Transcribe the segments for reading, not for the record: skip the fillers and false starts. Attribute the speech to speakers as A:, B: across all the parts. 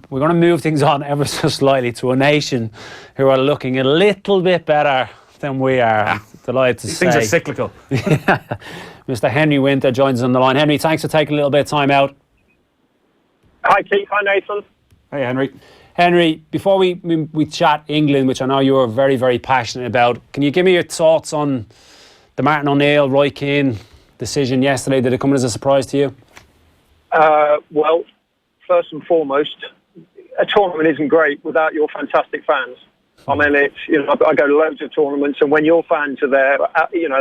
A: We're going to move things on ever so slightly to a nation who are looking a little bit better than we are. I'm delighted to say.
B: Things are cyclical.
A: Mr. Henry Winter joins us on the line. Henry, thanks for taking a little bit of time out.
C: Hi, Keith. Hi, Nathan.
B: Hey, Henry.
A: Henry, before we chat England, which I know you are very, very passionate about, can you give me your thoughts on the Martin O'Neill, Roy Keane decision yesterday? Did it come as a surprise to you?
C: Well, first and foremost, a tournament isn't great without your fantastic fans. I mean, I go to loads of tournaments, and when your fans are there,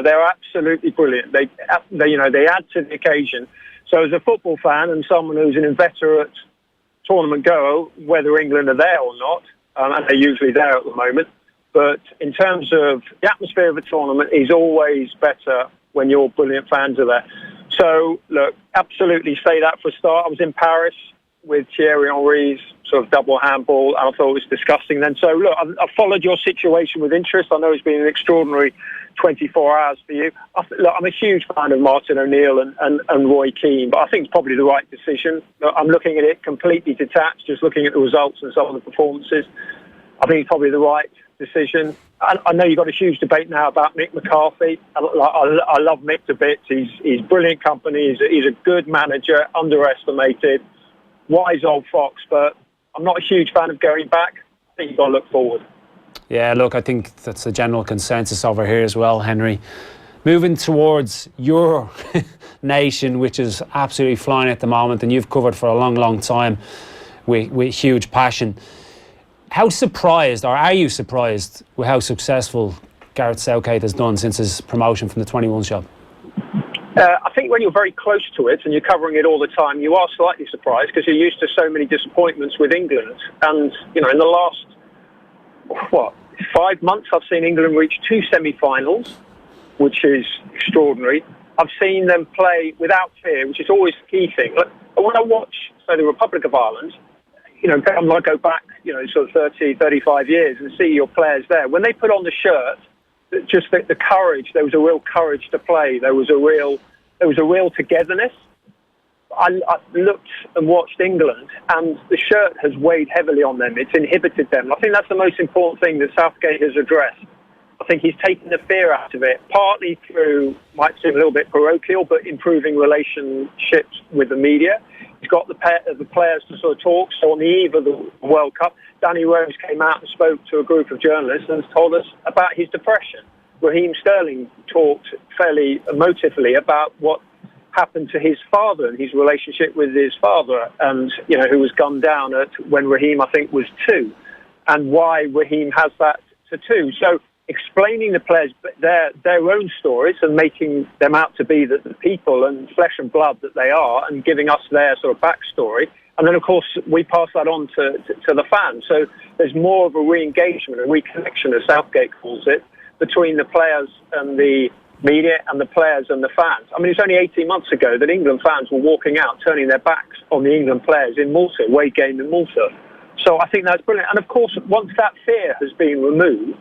C: they're absolutely brilliant. They add to the occasion. So, as a football fan and someone who's an inveterate tournament goer, whether England are there or not, and they're usually there at the moment, but in terms of the atmosphere of a tournament is always better when your brilliant fans are there. So, look, absolutely say that for a start. I was in Paris with Thierry Henry's sort of double handball, and I thought it was disgusting then. So, look, I've followed your situation with interest. I know it's been an extraordinary 24 hours for you. Look, I'm a huge fan of Martin O'Neill and Roy Keane, but I think it's probably the right decision. Look, I'm looking at it completely detached, just looking at the results and some of the performances. I think it's probably the right decision. I know you've got a huge debate now about Mick McCarthy. I love Mick to bits. He's brilliant company. He's a good manager, underestimated, wise old fox, but I'm not a huge fan of going back. I think you've got to look forward.
A: Yeah, look, I think that's a general consensus over here as well, Henry. Moving towards your nation, which is absolutely flying at the moment, and you've covered for a long, long time with huge passion. How surprised, or are you surprised, with how successful Gareth Southgate has done since his promotion from the 21 job?
C: I think when you're very close to it and you're covering it all the time, you are slightly surprised because you're used to so many disappointments with England. And, in the last, 5 months, I've seen England reach 2 semi-finals, which is extraordinary. I've seen them play without fear, which is always the key thing. When I watch, the Republic of Ireland, I go back, sort of 30, 35 years and see your players there. When they put on the shirt, just the courage, there was a real courage to play. There was a real togetherness. I looked and watched England, and the shirt has weighed heavily on them. It's inhibited them. I think that's the most important thing that Southgate has addressed. I think he's taken the fear out of it, partly through, might seem a little bit parochial, but improving relationships with the media. He's got the players to sort of talk. So on the eve of the World Cup, Danny Rose came out and spoke to a group of journalists and told us about his depression. Raheem Sterling talked fairly emotively about what happened to his father and his relationship with his father, and who was gunned down when Raheem, I think, was 2, and why Raheem has that tattoo. So explaining the players their own stories and making them out to be the people and flesh and blood that they are, and giving us their sort of backstory. And then, of course, we pass that on to the fans. So there's more of a re-engagement, a reconnection, as Southgate calls it, between the players and the media and the players and the fans. I mean, it's only 18 months ago that England fans were walking out, turning their backs on the England players in Malta, away game in Malta. So I think that's brilliant. And, of course, once that fear has been removed,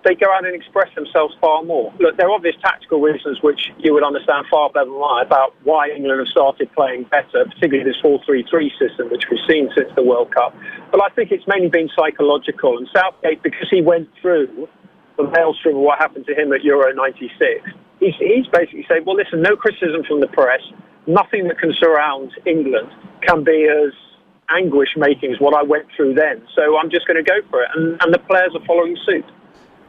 C: they go out and express themselves far more. Look, there are obvious tactical reasons which you would understand far better than I about why England have started playing better, particularly this 4-3-3 system, which we've seen since the World Cup. But I think it's mainly been psychological. And Southgate, because he went through the maelstrom of what happened to him at Euro 96, he's basically said, well, listen, no criticism from the press, nothing that can surround England can be as anguish-making as what I went through then. So I'm just going to go for it. And the players are following suit.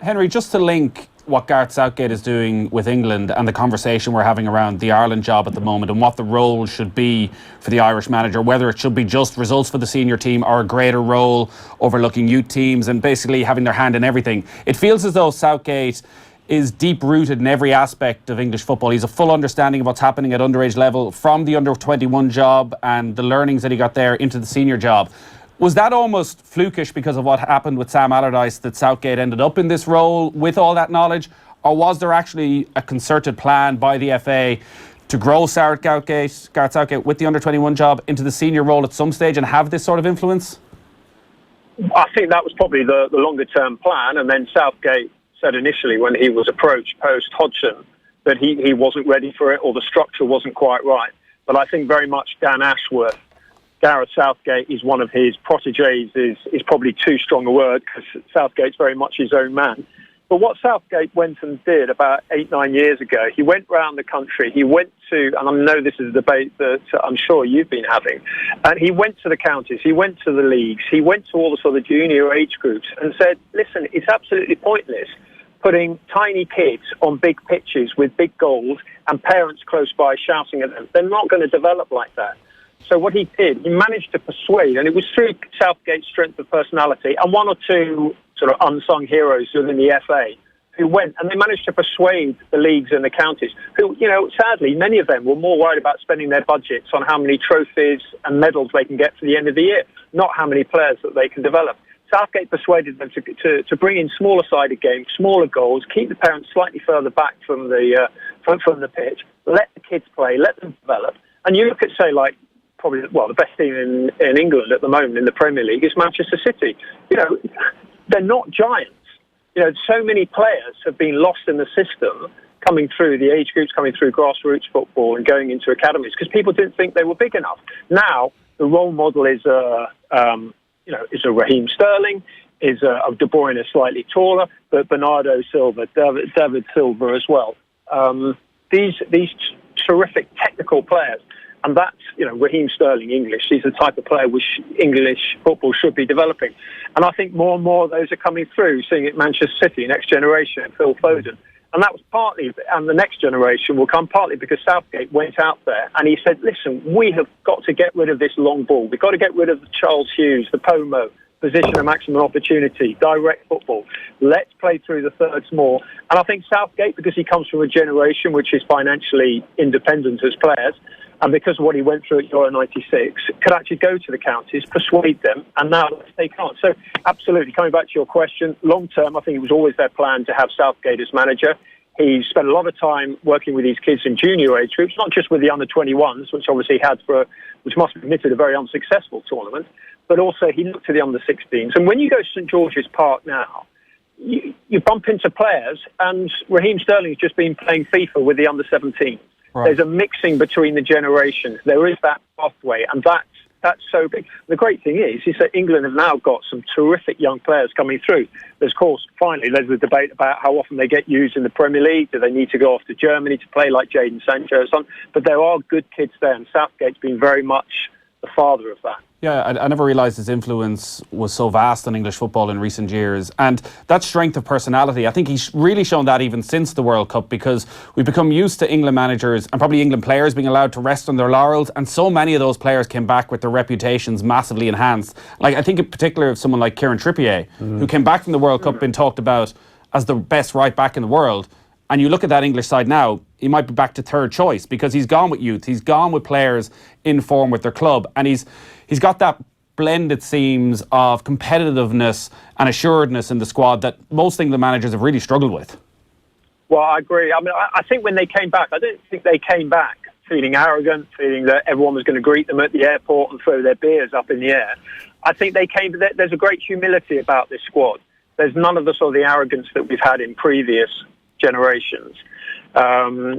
B: Henry, just to link what Gareth Southgate is doing with England and the conversation we're having around the Ireland job at the moment and what the role should be for the Irish manager, whether it should be just results for the senior team or a greater role overlooking youth teams and basically having their hand in everything. It feels as though Southgate is deep-rooted in every aspect of English football. He's a full understanding of what's happening at underage level from the under-21 job and the learnings that he got there into the senior job. Was that almost flukish because of what happened with Sam Allardyce that Southgate ended up in this role with all that knowledge? Or was there actually a concerted plan by the FA to grow Gareth Southgate with the under-21 job into the senior role at some stage and have this sort of influence?
C: I think that was probably the longer-term plan. And then Southgate said initially when he was approached post-Hodgson that he wasn't ready for it or the structure wasn't quite right. But I think very much Dan Ashworth Gareth Southgate is one of his protégés is probably too strong a word, because Southgate's very much his own man. But what Southgate went and did about 8-9 years ago, he went round the country. He went to, and I know this is a debate that I'm sure you've been having, and he went to the counties, he went to the leagues, he went to all the sort of junior age groups and said, listen, it's absolutely pointless putting tiny kids on big pitches with big goals and parents close by shouting at them. They're not going to develop like that. So what he did, he managed to persuade, and it was through Southgate's strength of personality and one or two sort of unsung heroes within the FA who went, and they managed to persuade the leagues and the counties, who, sadly, many of them were more worried about spending their budgets on how many trophies and medals they can get for the end of the year, not how many players that they can develop. Southgate persuaded them to bring in smaller-sided games, smaller goals, keep the parents slightly further back from the pitch, let the kids play, let them develop. And you look at, say, like, probably, the best team in England at the moment in the Premier League is Manchester City. They're not giants. So many players have been lost in the system, coming through the age groups, coming through grassroots football and going into academies because people didn't think they were big enough. Now, the role model is a Raheem Sterling, is a De Bruyne slightly taller, but Bernardo Silva, David Silva as well. These terrific technical players. And that's, Raheem Sterling, English. He's the type of player which English football should be developing. And I think more and more of those are coming through, seeing it Manchester City, next generation, Phil Foden. And that was partly, and the next generation will come partly because Southgate went out there and he said, listen, we have got to get rid of this long ball. We've got to get rid of the Charles Hughes, the Pomo, position of maximum opportunity, direct football. Let's play through the thirds more. And I think Southgate, because he comes from a generation which is financially independent as players, and because of what he went through at Euro 96, could actually go to the counties, persuade them, and now they can't. So, absolutely, coming back to your question, long term, I think it was always their plan to have Southgate as manager. He spent a lot of time working with these kids in junior age groups, not just with the under-21s, which obviously which must be admitted a very unsuccessful tournament, but also he looked to the under-16s. And when you go to St George's Park now, you bump into players, and Raheem Sterling's just been playing FIFA with the under-17s. Right. There's a mixing between the generations. There is that pathway, and that's so big. The great thing is that England have now got some terrific young players coming through. There's, of course, finally, there's a debate about how often they get used in the Premier League. Do they need to go off to Germany to play like Jadon Sancho or something? But there are good kids there, and Southgate's been very much the father of that.
B: Yeah, I never realised his influence was so vast on English football in recent years. And that strength of personality, I think he's really shown that even since the World Cup, because we've become used to England managers and probably England players being allowed to rest on their laurels. And so many of those players came back with their reputations massively enhanced. Like, I think in particular of someone like Kieran Trippier, who came back from the World Cup and talked about as the best right back in the world. And you look at that English side now, he might be back to third choice because he's gone with youth. He's gone with players in form with their club. And he's got that blend, it seems, of competitiveness and assuredness in the squad that most England managers have really struggled with.
C: Well, I agree. I mean, I think when they came back, I don't think they came back feeling arrogant, feeling that everyone was going to greet them at the airport and throw their beers up in the air. I think there's a great humility about this squad. There's none of the sort of the arrogance that we've had in previous generations. They're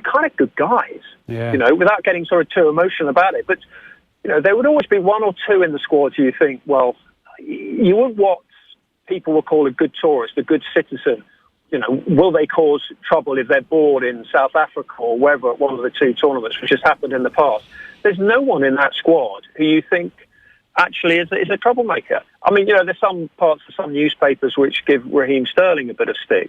C: kind of good guys, without getting sort of too emotional about it. But, there would always be one or two in the squad who you think, well, you want what people will call a good tourist, a good citizen. Will they cause trouble if they're bored in South Africa or wherever at one of the two tournaments, which has happened in the past? There's no one in that squad who you think actually is a troublemaker. I mean, there's some parts of some newspapers which give Raheem Sterling a bit of stick.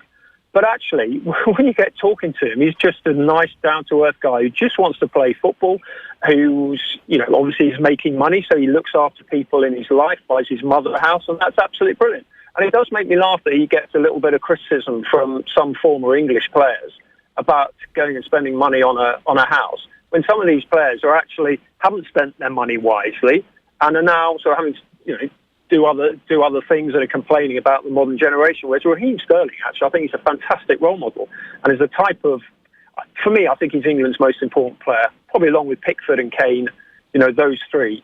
C: But actually, when you get talking to him, he's just a nice, down-to-earth guy who just wants to play football, who's, obviously he's making money, so he looks after people in his life, buys his mother a house, and that's absolutely brilliant. And it does make me laugh that he gets a little bit of criticism from some former English players about going and spending money on a house, when some of these players haven't spent their money wisely and are now sort of having to, do other things and are complaining about the modern generation. Whereas Raheem Sterling, actually, I think he's a fantastic role model and is a type of, for me, I think he's England's most important player, probably along with Pickford and Kane, those three.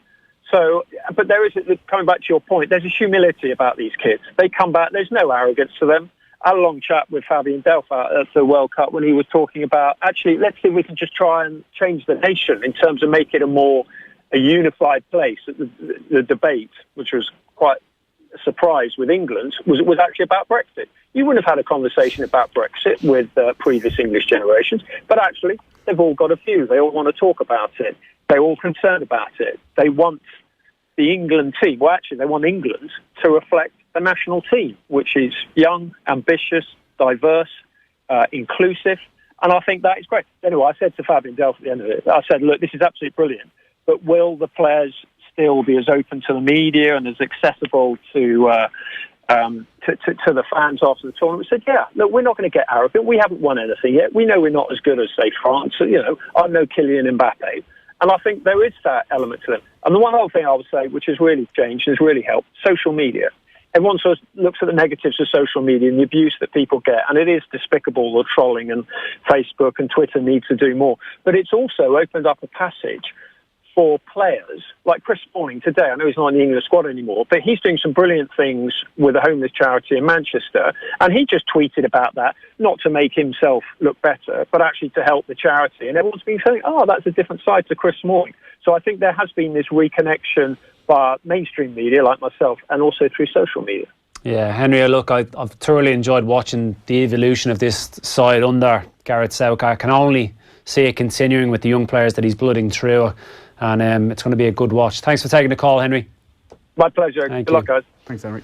C: So, but there is, coming back to your point, there's a humility about these kids. They come back, there's no arrogance to them. I had a long chat with Fabian Delph at the World Cup when he was talking about, actually, let's see if we can just try and change the nation in terms of make it a more a unified place at the debate, which was quite a surprise with England, was actually about Brexit. You wouldn't have had a conversation about Brexit with previous English generations, but actually they've all got a view. They all want to talk about it. They're all concerned about it. They want the England team, well, actually, they want England to reflect the national team, which is young, ambitious, diverse, inclusive, and I think that is great. Anyway, I said to Fabian Delph at the end of it, I said, look, this is absolutely brilliant, but will the players still be as open to the media and as accessible to the fans after the tournament? We said, yeah, look, we're not going to get arrogant. We haven't won anything yet. We know we're not as good as, say, France. So, I'm no Kylian Mbappe. And I think there is that element to them. And the one other thing I would say, which has really changed and has really helped, social media. Everyone sort of looks at the negatives of social media and the abuse that people get, and it is despicable, the trolling, and Facebook and Twitter needs to do more. But it's also opened up a passage for players like Chris Smalling today. I know he's not in the England squad anymore, but he's doing some brilliant things with a homeless charity in Manchester, and he just tweeted about that, not to make himself look better, but actually to help the charity. And everyone's been saying, oh, that's a different side to Chris Smalling. So I think there has been this reconnection by mainstream media like myself and also through social media.
A: Yeah, Henry, look, I've thoroughly enjoyed watching the evolution of this side under Gareth Southgate. I can only see it continuing with the young players that he's blooding through, and it's going to be a good watch. Thanks for taking the call, Henry.
C: My pleasure. Good luck, guys.
B: Thanks, Henry.